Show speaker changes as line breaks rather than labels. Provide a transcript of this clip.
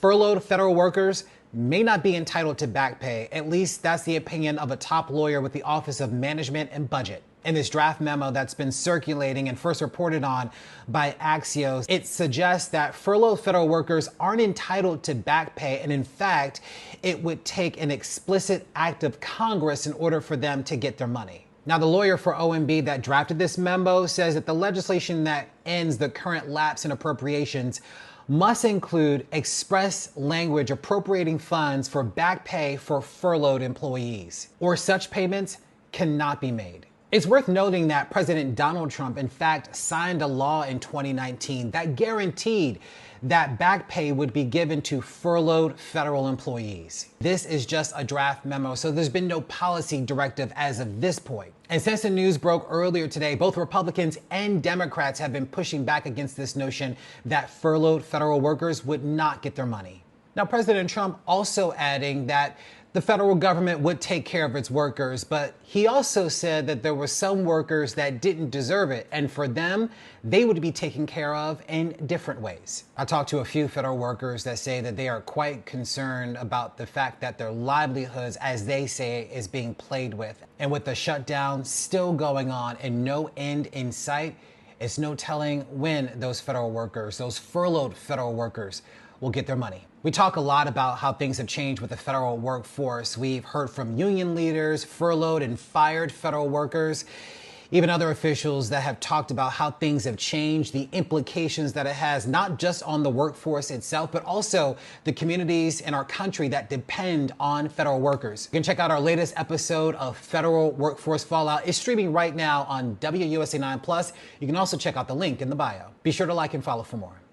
Furloughed federal workers may not be entitled to back pay. At least that's the opinion of a top lawyer with the Office of Management and Budget. In this draft memo that's been circulating and first reported on by Axios, it suggests that furloughed federal workers aren't entitled to back pay, and in fact, it would take an explicit act of Congress in order for them to get their money. Now, the lawyer for OMB that drafted this memo says that the legislation that ends the current lapse in appropriations must include express language appropriating funds for back pay for furloughed employees, or such payments cannot be made. It's worth noting that President Donald Trump, in fact, signed a law in 2019 that guaranteed that back pay would be given to furloughed federal employees. This is just a draft memo, so there's been no policy directive as of this point. And since the news broke earlier today, both Republicans and Democrats have been pushing back against this notion that furloughed federal workers would not get their money. Now, President Trump also adding that the federal government would take care of its workers, but he also said that there were some workers that didn't deserve it, and for them, they would be taken care of in different ways. I talked to a few federal workers that say that they are quite concerned about the fact that their livelihoods, as they say, is being played with. And with the shutdown still going on and no end in sight, it's no telling when those federal workers, those furloughed federal workers, will get their money. We talk a lot about how things have changed with the federal workforce. We've heard from union leaders, furloughed and fired federal workers, even other officials that have talked about how things have changed, the implications that it has, not just on the workforce itself, but also the communities in our country that depend on federal workers. You can check out our latest episode of Federal Workforce Fallout. It's streaming right now on WUSA 9 Plus. You can also check out the link in the bio. Be sure to like and follow for more.